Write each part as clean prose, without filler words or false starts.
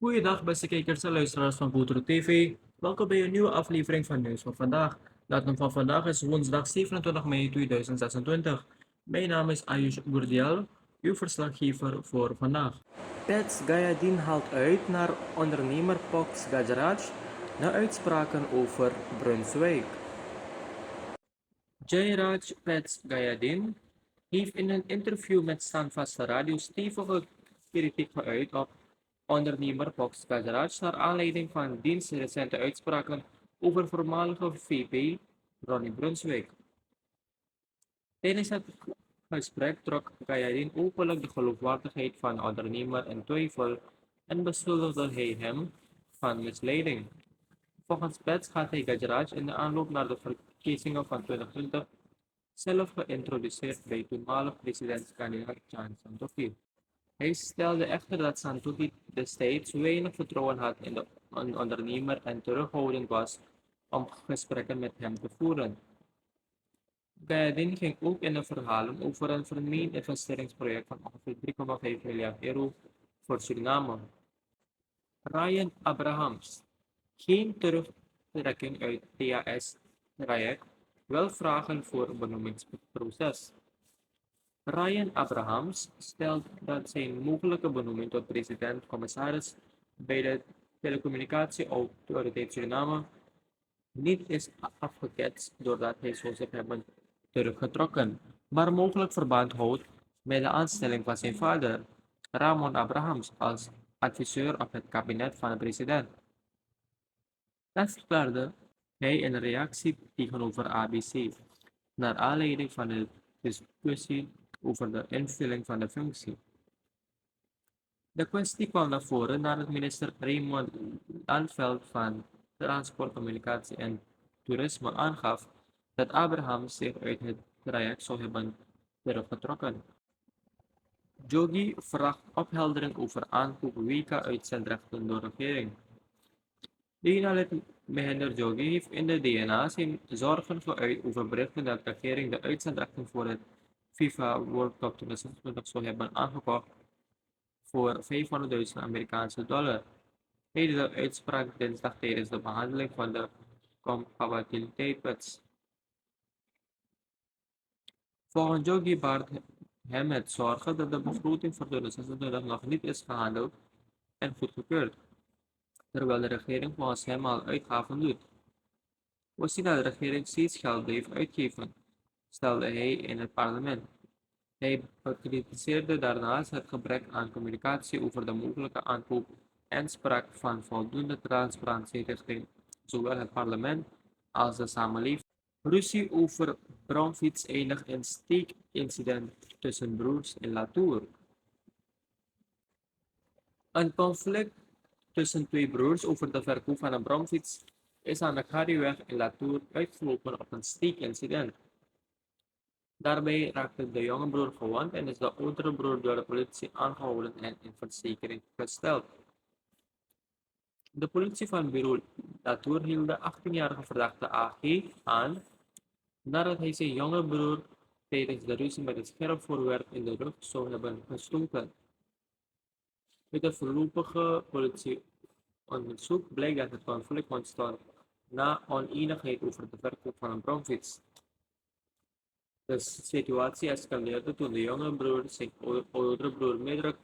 Goeiedag beste kijkers en luisteraars van Botro TV. Welkom bij een nieuwe aflevering van Nieuws van Vandaag. Datum van vandaag is woensdag 27 mei 2026. Mijn naam is Ayush Gurdial, uw verslaggever voor vandaag. Pets Gayadin haalt uit naar ondernemer Pox Gajaraj na uitspraken over Brunswijk. Jairaj Pets Gayadin heeft in een interview met Standvaste Radio stevige kritiek geuit op ondernemer Fox Gajaraj naar aanleiding van diens recente uitspraken over voormalige VP Ronnie Brunswijk. Tijdens het gesprek trok Gayadin openlijk de geloofwaardigheid van de ondernemer in twijfel en beschuldigde hij hem van misleiding. Volgens Pets gaat hij Gajaraj in de aanloop naar de verkiezingen van 2020 zelf geïntroduceerd bij toenmalig presidentskandidaat Chan Santokhi. Hij stelde echter dat Santokhi destijds weinig vertrouwen had in de ondernemer en terughoudend was om gesprekken met hem te voeren. Gayadin ging ook in de verhalen over een vermeend investeringsproject van ongeveer 3,5 miljard euro voor Suriname. Ryan Abrahams. Geen terugtrekking uit TAS-traject, wel vragen voor benoemingsproces. Ryan Abrahams stelt dat zijn mogelijke benoeming tot president-commissaris bij de Telecommunicatieautoriteit Suriname niet is afgeketst doordat hij zou zich hebben teruggetrokken, maar mogelijk verband houdt met de aanstelling van zijn vader, Ramon Abrahams, als adviseur op het kabinet van de president. Dat verklaarde hij in een reactie tegenover ABC, naar aanleiding van de discussie over de invulling van de functie. De kwestie kwam naar voren nadat minister Raymond Anveld van Transport, Communicatie en Toerisme aangaf dat Abraham zich uit het traject zou hebben teruggetrokken. Jogi vraagt opheldering over aankoop WK-uitzendrechten door regering. Dina Mehinder Jogi heeft in de DNA zijn zorgen geuit over berichten dat de regering de uitzendrechten voor het FIFA World Cup 2026 zou hebben aangekocht voor $500.000. Hij deed de uitspraak dinsdag tijdens de behandeling van de compatibiliteitswet. Volgens Jogi baart hem het zorgen dat de begroting voor 2026 nog niet is gehandeld en goedgekeurd, terwijl de regering volgens hem al uitgaven doet. We zien dat de regering steeds geld blijft uitgeven, stelde hij in het parlement. Hij bekritiseerde daarnaast het gebrek aan communicatie over de mogelijke aankoop en sprak van voldoende transparantie richting zowel het parlement als de samenleving. Ruzie over bromfiets eindigt in steekincident tussen broers in Latour. Een conflict tussen twee broers over de verkoop van een bromfiets is aan de Gariweg in Latour uitgelopen op een steekincident. Daarbij raakte de jonge broer gewond en is de oudere broer door de politie aangehouden en in verzekering gesteld. De politie van bureau Latour hield de 18-jarige verdachte AG aan nadat hij zijn jonge broer tijdens de ruzie met een scherp voorwerp in de rug zou hebben gestoken. Uit het voorlopige politieonderzoek blijkt dat het conflict ontstond na oneenigheid over de verkoop van een bromfiets. De situatie escaleerde toen de jonge broer zijn oudere broer meerdere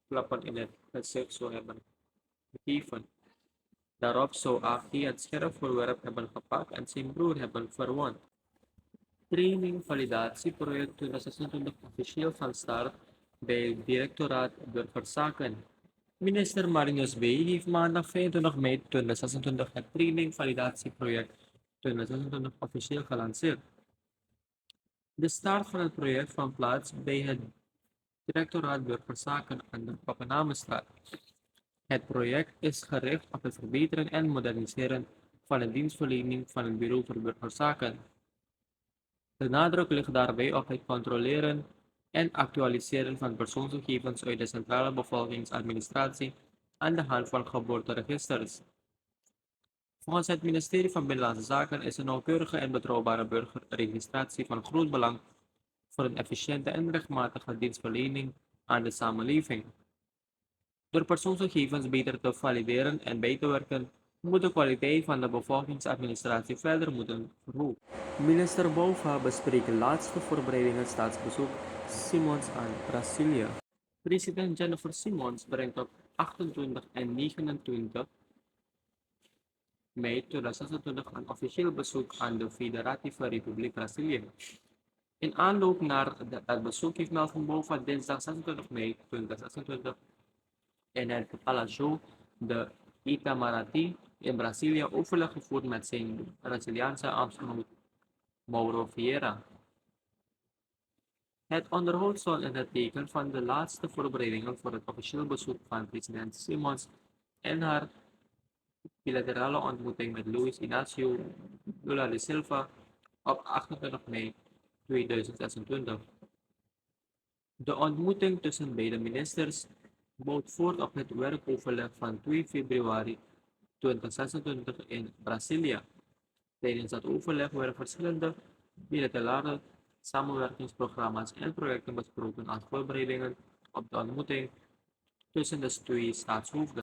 klappen in het gezicht zou hebben gegeven. Daarop zou AG het scherp voorwerp hebben gepakt en zijn broer hebben verwond. Training validatieproject 2026 officieel van start bij het Directoraat Burgerzaken. Minister Marinus B. heeft maandag 25 mei 2026 het training validatieproject 2026 officieel gelanceerd. De start van het project vond plaats bij het Directoraat Burgerzaken aan de Papenamenstraat. Het project is gericht op het verbeteren en moderniseren van de dienstverlening van het Bureau voor Burgerzaken. De nadruk ligt daarbij op het controleren en actualiseren van persoonsgegevens uit de centrale bevolkingsadministratie aan de hand van geboorteregisters. Volgens het ministerie van Binnenlandse Zaken is een nauwkeurige en betrouwbare burgerregistratie van groot belang voor een efficiënte en rechtmatige dienstverlening aan de samenleving. Door persoonsgegevens beter te valideren en bij te werken, moet de kwaliteit van de bevolkingsadministratie verder moeten verhogen. Minister Bouva bespreekt laatste voorbereidingen staatsbezoek Simons aan Brazilië. President Jennifer Simons brengt op 28 en 29 mei 2026 een officieel bezoek aan de Federatieve Republiek Brazilië. In aanloop naar het bezoek heeft Melvin Bouva dinsdag 26 mei 2026 in het Palácio de Itamaraty in Brazilië overleg gevoerd met zijn Braziliaanse ambtsgenoot Mauro Vieira. Het onderhoud zal in het teken van de laatste voorbereidingen voor het officieel bezoek van president Simons en haar bilaterale ontmoeting met Luiz Inácio Lula da Silva op 28 mei 2026. De ontmoeting tussen beide ministers bouwt voort op het werkoverleg van 2 februari 2026 in Brazilië. Tijdens dat overleg werden verschillende bilaterale samenwerkingsprogramma's en projecten besproken als voorbereidingen op de ontmoeting tussen de twee staatshoofden.